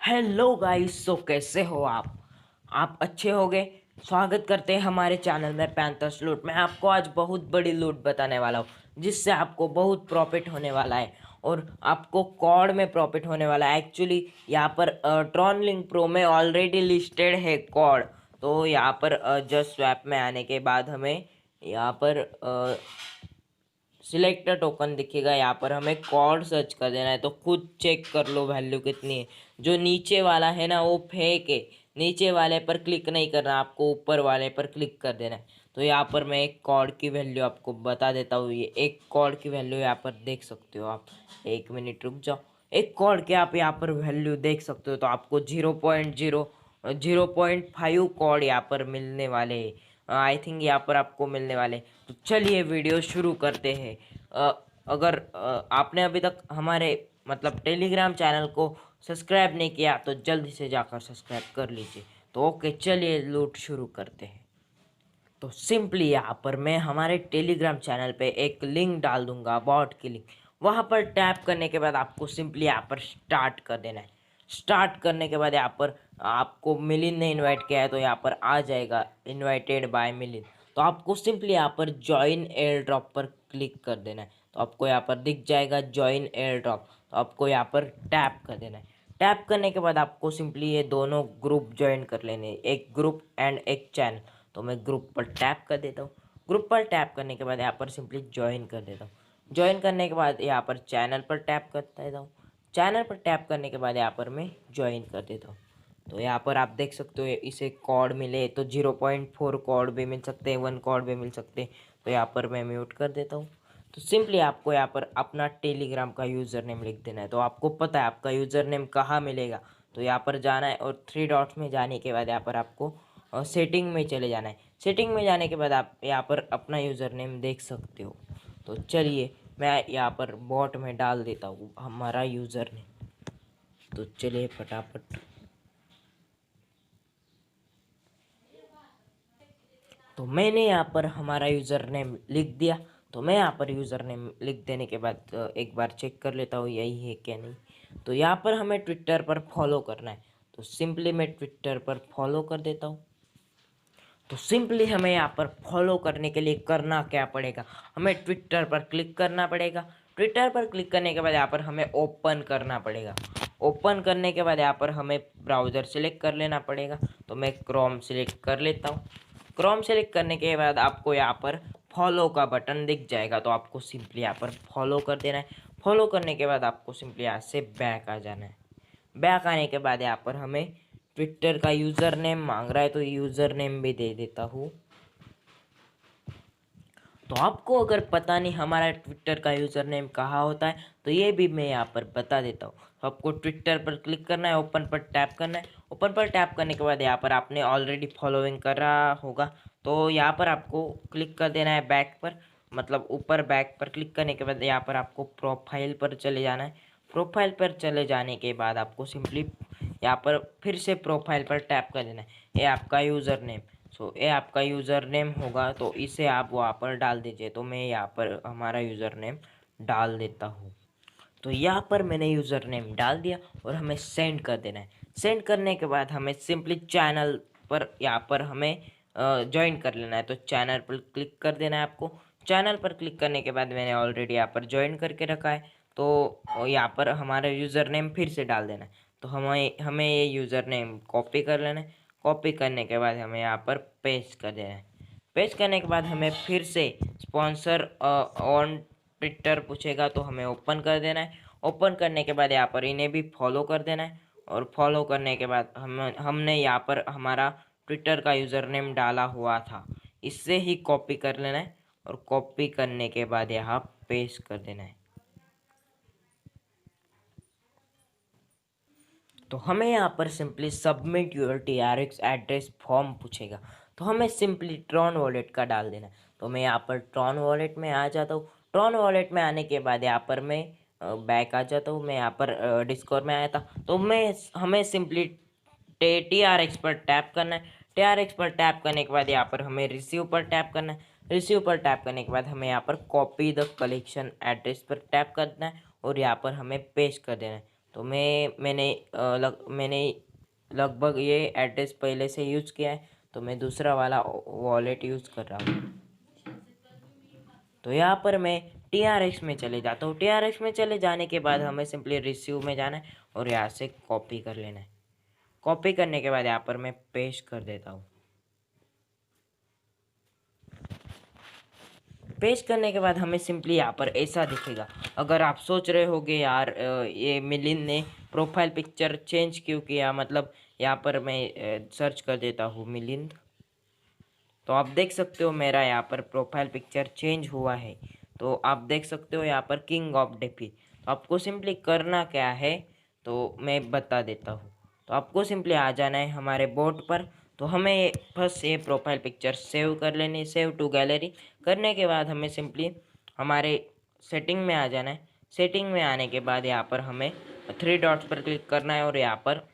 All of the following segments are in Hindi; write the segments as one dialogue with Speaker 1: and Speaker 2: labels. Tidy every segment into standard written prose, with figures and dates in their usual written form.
Speaker 1: हेलो गाइस, सो कैसे हो आप अच्छे होगे। स्वागत करते हैं हमारे चैनल में पैंथर्स लूट। मैं आपको आज बहुत बड़ी लूट बताने वाला हूँ जिससे आपको बहुत प्रॉफिट होने वाला है और आपको कॉर्ड में प्रॉफिट होने वाला है। एक्चुअली यहाँ पर ट्रॉन लिंक प्रो में ऑलरेडी लिस्टेड है कॉर्ड। तो यहाँ पर जस्ट स्वैप में आने के बाद हमें यहाँ पर सिलेक्ट टोकन दिखेगा। यहाँ पर हमें कॉर्ड सर्च कर देना है, तो खुद चेक कर लो वैल्यू कितनी है। जो नीचे वाला है ना वो फेक है, नीचे वाले पर क्लिक नहीं करना, आपको ऊपर वाले पर क्लिक कर देना है। तो यहाँ पर मैं एक कॉर्ड की वैल्यू आपको बता देता हूँ। ये एक कॉर्ड की वैल्यू यहाँ पर देख सकते हो आप। एक मिनट रुक जाओ। एक कॉर्ड के आप यहाँ पर वैल्यू देख सकते हो, तो आपको 0.5 कॉर्ड यहाँ पर मिलने वाले हैं। आई थिंक यहाँ पर आपको मिलने वाले। तो चलिए वीडियो शुरू करते हैं। अगर आपने अभी तक हमारे मतलब टेलीग्राम चैनल को सब्सक्राइब नहीं किया तो जल्दी से जाकर सब्सक्राइब कर लीजिए। तो ओके, चलिए लूट शुरू करते हैं। तो सिंपली यहाँ पर मैं हमारे टेलीग्राम चैनल पे एक लिंक डाल दूंगा, बॉट की लिंक। वहाँ पर टैप करने के बाद आपको सिंपली यहाँ पर स्टार्ट कर देना है। स्टार्ट करने के बाद यहाँ पर आपको मिलिन ने इनवाइट किया है, तो यहाँ पर आ जाएगा इनवाइटेड बाय मिलिन। तो आपको सिंपली यहाँ पर ज्वाइन एयर ड्रॉप पर क्लिक कर देना है। तो आपको यहाँ पर दिख जाएगा ज्वाइन एयर ड्रॉप। तो आपको यहाँ पर टैप कर देना है। टैप करने के बाद आपको सिंपली ये दोनों ग्रुप ज्वाइन कर लेने हैं, एक ग्रुप एंड एक चैनल। तो मैं ग्रुप पर टैप कर देता हूँ। ग्रुप पर टैप करने के बाद यहाँ पर सिंपली ज्वाइन कर देता हूँ। ज्वाइन करने के बाद यहाँ पर चैनल पर टैप कर देता हूँ। चैनल पर टैप करने के बाद यहाँ पर मैं ज्वाइन कर देता हूँ। तो यहाँ पर आप देख सकते हो इसे कॉर्ड मिले तो 0.4 कॉर्ड भी मिल सकते हैं, 1 कॉर्ड भी मिल सकते हैं। तो यहाँ पर मैं म्यूट कर देता हूँ। तो सिंपली आपको यहाँ पर अपना टेलीग्राम का यूज़र नेम लिख देना है। तो आपको पता है आपका यूज़र नेम कहाँ मिलेगा। तो यहाँ पर जाना है और 3 डॉट्स में जाने के बाद यहाँ पर आपको सेटिंग में चले जाना है। सेटिंग में जाने के बाद आप यहाँ पर अपना यूज़र नेम देख सकते हो। तो चलिए मैं यहाँ पर बॉट में डाल देता हूँ हमारा यूज़र नेम। तो चलिए फटाफट। तो मैंने यहाँ पर हमारा यूज़र नेम लिख दिया। तो मैं यहाँ पर यूज़र नेम लिख देने के बाद एक बार चेक कर लेता हूँ यही है क्या नहीं। तो यहाँ पर हमें ट्विटर पर फॉलो करना है। तो सिंपली मैं ट्विटर पर फॉलो कर देता हूँ। तो सिंपली हमें यहाँ पर फॉलो करने के लिए करना क्या पड़ेगा, हमें ट्विटर पर क्लिक करना पड़ेगा। ट्विटर पर क्लिक करने के बाद यहाँ पर हमें ओपन करना पड़ेगा। ओपन करने के बाद यहाँ पर हमें ब्राउज़र सेलेक्ट कर लेना पड़ेगा। तो मैं क्रोम सेलेक्ट कर लेता हूँ। क्रोम सेलेक्ट करने के बाद आपको यहाँ पर फॉलो का बटन दिख जाएगा। तो आपको सिंपली यहाँ पर फॉलो कर देना है। फॉलो करने के बाद आपको सिंपली यहाँ से बैक आ जाना है। बैक आने के बाद यहाँ पर हमें ट्विटर का यूज़र नेम मांग रहा है, तो यूज़र नेम भी दे देता हूँ। तो आपको अगर पता नहीं हमारा ट्विटर का यूज़र नेम कहाँ होता है तो ये भी मैं यहाँ पर बता देता हूँ। तो आपको ट्विटर पर क्लिक करना है, ओपन पर टैप करना है। ओपन पर टैप करने के बाद यहाँ पर आपने ऑलरेडी फॉलोइंग करा होगा, तो यहाँ पर आपको क्लिक कर देना है बैक पर, मतलब ऊपर बैक पर क्लिक करने के बाद यहाँ पर आपको प्रोफाइल पर चले जाना है। प्रोफाइल पर चले जाने के बाद आपको सिंपली यहाँ पर फिर से प्रोफाइल पर टैप कर देना है। ये आपका यूज़र नेम, ये आपका यूज़र नेम होगा, तो इसे आप वहाँ पर डाल दीजिए। तो मैं यहाँ पर हमारा यूज़र नेम डाल देता हूँ। तो यहाँ पर मैंने यूज़र नेम डाल दिया और हमें सेंड कर देना है। सेंड करने के बाद हमें सिंपली चैनल पर यहाँ पर हमें ज्वाइन कर लेना है। तो चैनल पर क्लिक कर देना है आपको। चैनल पर क्लिक करने के बाद मैंने ऑलरेडी यहाँ पर ज्वाइन करके रखा है। तो यहाँ पर हमारा यूज़र नेम फिर से डाल देना है। तो हमें हमें ये यूज़र नेम कॉपी कर लेना है। कॉपी करने के बाद हमें यहाँ पर पेस्ट कर देना है। पेस्ट करने के बाद हमें फिर से स्पॉन्सर ऑन ट्विटर पूछेगा, तो हमें ओपन कर देना है। ओपन करने के बाद यहाँ पर इन्हें भी फॉलो कर देना है। और फॉलो करने के बाद हमने यहाँ पर हमारा ट्विटर का यूज़र नेम डाला हुआ था, इससे ही कॉपी कर लेना है। और कॉपी करने के बाद यहाँ पेस्ट कर देना है। तो हमें यहाँ पर simply submit your TRX address form पूछेगा, तो हमें सिंपली ट्रॉन वॉलेट का डाल देना है। तो मैं यहाँ पर ट्रॉन वॉलेट में आ जाता हूँ। ट्रॉन वॉलेट में आने के बाद यहाँ पर मैं बैक आ जाता हूँ। मैं यहाँ पर डिस्कॉर्ड में आया था, तो हमें सिंपली TRX पर टैप करना है। TRX पर टैप करने के बाद यहाँ पर हमें रिसीव पर टैप करना है। रिसीव पर टैप करने के बाद हमें यहाँ पर कॉपी द कलेक्शन एड्रेस पर टैप करना है और यहाँ पर हमें पेस्ट कर देना है। तो मैंने लगभग ये एड्रेस पहले से यूज़ किया है, तो मैं दूसरा वाला वॉलेट यूज़ कर रहा हूँ। तो यहाँ पर मैं TRX में चले जाता हूँ। TRX में चले जाने के बाद हमें सिंपली रिसीव में जाना है और यहाँ से कॉपी कर लेना है। कॉपी करने के बाद यहाँ पर मैं पेस्ट कर देता हूँ। पेस्ट करने के बाद हमें सिंपली यहाँ पर ऐसा दिखेगा। अगर आप सोच रहे होगे यार ये मिलिंद ने प्रोफाइल पिक्चर चेंज क्यों किया, मतलब यहाँ पर मैं सर्च कर देता हूँ मिलिंद, तो आप देख सकते हो मेरा यहाँ पर प्रोफाइल पिक्चर चेंज हुआ है। तो आप देख सकते हो यहाँ पर किंग ऑफ डेफी। तो आपको सिंपली करना क्या है तो मैं बता देता हूँ। तो आपको सिंपली आ जाना है हमारे बोर्ड पर। तो हमें बस ये प्रोफाइल पिक्चर सेव कर लेनी है, सेव टू गैलरी करने के बाद हमें सिंपली हमारे सेटिंग में आ जाना है। सेटिंग में आने के बाद यहाँ पर हमें 3 डॉट्स पर क्लिक करना है और यहाँ पर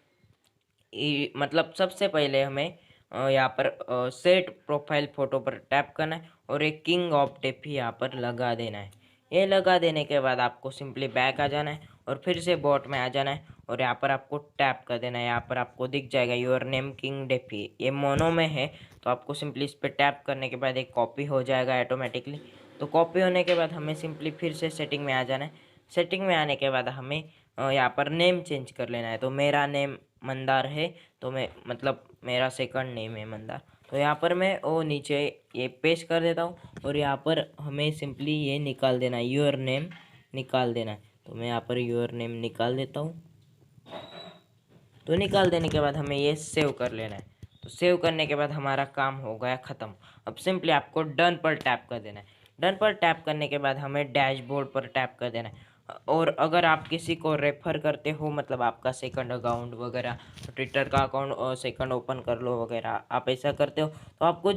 Speaker 1: मतलब सबसे पहले हमें यहाँ पर सेट प्रोफाइल फ़ोटो पर टैप करना है और एक किंग ऑफ डेफी यहाँ पर लगा देना है। ये लगा देने के बाद आपको सिंपली बैक आ जाना है और फिर से बोट में आ जाना है और यहाँ पर आपको टैप कर देना है। यहाँ पर आपको दिख जाएगा योर नेम किंग डेफी, ये मोनो में है। तो आपको सिंपली इस पर टैप करने के बाद एक कॉपी हो जाएगा ऑटोमेटिकली। तो कॉपी होने के बाद हमें सिंपली फिर से सेटिंग में आ जाना है। सेटिंग में आने के बाद हमें यहाँ पर नेम चेंज कर लेना है। तो मेरा नेम मंदार है, तो मैं मतलब मेरा सेकंड नेम है मंदार। तो यहाँ पर मैं वो नीचे ये पेस्ट कर देता हूँ और यहाँ पर हमें सिंपली ये निकाल देना है, योर नेम निकाल देना है। तो मैं यहाँ पर योर नेम निकाल देता हूँ। तो निकाल देने के बाद हमें ये सेव कर लेना है। तो सेव करने के बाद हमारा काम हो गया ख़त्म। अब सिंपली आपको डन पर टैप कर देना है। डन पर टैप करने के बाद हमें डैशबोर्ड पर टैप कर देना है। और अगर आप किसी को रेफ़र करते हो, मतलब आपका सेकंड अकाउंट वगैरह, ट्विटर का अकाउंट सेकंड ओपन कर लो वगैरह, आप ऐसा करते हो तो आपको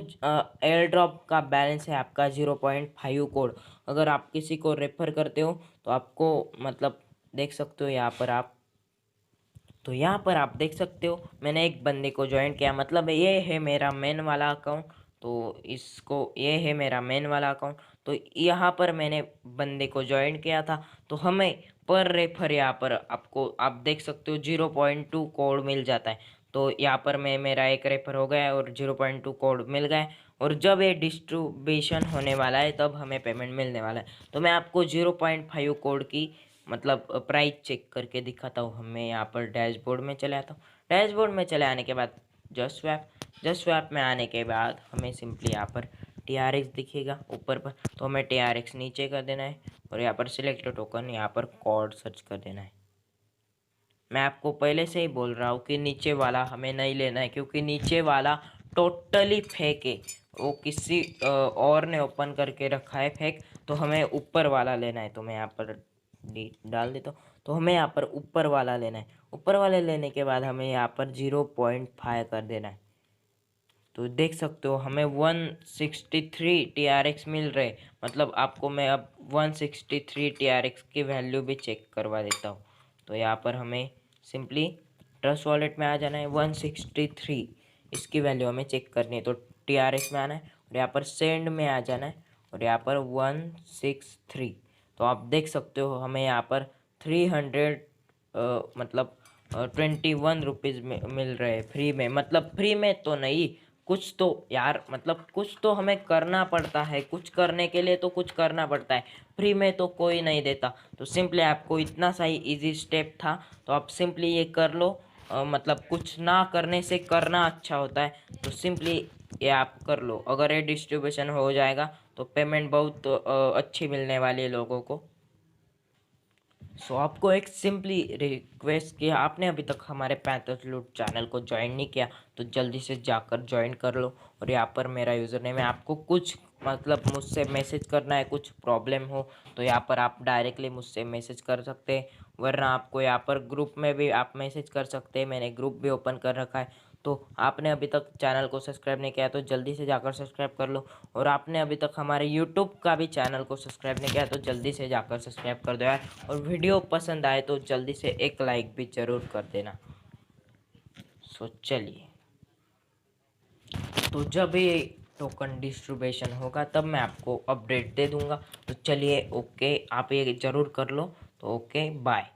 Speaker 1: एयर ड्रॉप का बैलेंस है आपका 0.5 कोड। अगर आप किसी को रेफ़र करते हो तो आपको मतलब देख सकते हो यहाँ पर आप। तो यहाँ पर आप देख सकते हो मैंने एक बंदे को ज्वाइन किया, मतलब ये है मेरा मेन वाला अकाउंट। तो इसको ये है मेरा मेन वाला अकाउंट। तो यहाँ पर मैंने बंदे को ज्वाइन किया था। तो हमें पर रेफर यहाँ पर आपको आप देख सकते हो 0.2 कोड मिल जाता है। तो यहाँ पर मेरा एक रेफर हो गया और 0.2 कोड मिल गए। और जब ये डिस्ट्रीब्यूशन होने वाला है तब हमें पेमेंट मिलने वाला है। तो मैं आपको 0.5 कोड की मतलब प्राइस चेक करके दिखाता हूँ। हमें यहाँ पर डैशबोर्ड में चले आता हूँ। डैशबोर्ड में चले आने के बाद जस्ट स्वैप में आने के बाद हमें सिंपली यहाँ पर TRX दिखेगा ऊपर पर। तो हमें TRX नीचे कर देना है और यहाँ पर सिलेक्ट टोकन, यहाँ पर कोड सर्च कर देना है। मैं आपको पहले से ही बोल रहा हूँ कि नीचे वाला हमें नहीं लेना है, क्योंकि नीचे वाला टोटली फेक है, वो किसी और ने ओपन करके रखा है फेक। तो हमें ऊपर वाला लेना है। तो मैं यहाँ पर डाल देता हूँ। तो हमें यहाँ पर ऊपर वाला लेना है। ऊपर वाले लेने के बाद हमें यहाँ पर 0.5 कर देना है। तो देख सकते हो हमें 163 TRX मिल रहे। मतलब आपको मैं अब 163 TRX की वैल्यू भी चेक करवा देता हूँ। तो यहाँ पर हमें सिंपली ट्रस्ट वॉलेट में आ जाना है। 163 इसकी वैल्यू हमें चेक करनी है। तो TRX में आना है और यहाँ पर सेंड में आ जाना है और यहाँ पर 163। तो आप देख सकते हो हमें यहाँ पर 300 मतलब 21 रुपीज़ में मिल रहे हैं फ्री में। मतलब फ्री में तो नहीं, कुछ तो यार मतलब कुछ तो हमें करना पड़ता है। कुछ करने के लिए तो कुछ करना पड़ता है, फ्री में तो कोई नहीं देता। तो सिंपली आपको इतना सा ही इजी स्टेप था, तो आप सिंपली ये कर लो। मतलब कुछ ना करने से करना अच्छा होता है। तो सिंपली ये आप कर लो। अगर ये डिस्ट्रीब्यूशन हो जाएगा तो पेमेंट बहुत अच्छी मिलने वाली है लोगों को। आपको एक सिंपली रिक्वेस्ट कि आपने अभी तक हमारे पैंतस लूट चैनल को ज्वाइन नहीं किया तो जल्दी से जाकर ज्वाइन कर लो। और यहाँ पर मेरा यूज़र नेम है। आपको कुछ मतलब मुझसे मैसेज करना है, कुछ प्रॉब्लम हो तो यहाँ पर आप डायरेक्टली मुझसे मैसेज कर सकते हैं, वरना आपको यहाँ पर ग्रुप में भी आप मैसेज कर सकते हैं। मैंने ग्रुप भी ओपन कर रखा है। तो आपने अभी तक चैनल को सब्सक्राइब नहीं किया तो जल्दी से जाकर सब्सक्राइब कर लो। और आपने अभी तक हमारे यूट्यूब का भी चैनल को सब्सक्राइब नहीं किया तो जल्दी से जाकर सब्सक्राइब कर दो यार। और वीडियो पसंद आए तो जल्दी से एक लाइक भी ज़रूर कर देना। चलिए, तो जब ये टोकन डिस्ट्रीब्यूशन होगा तब मैं आपको अपडेट दे दूंगा। तो चलिए ओके, आप ये ज़रूर कर लो। तो ओके, बाय।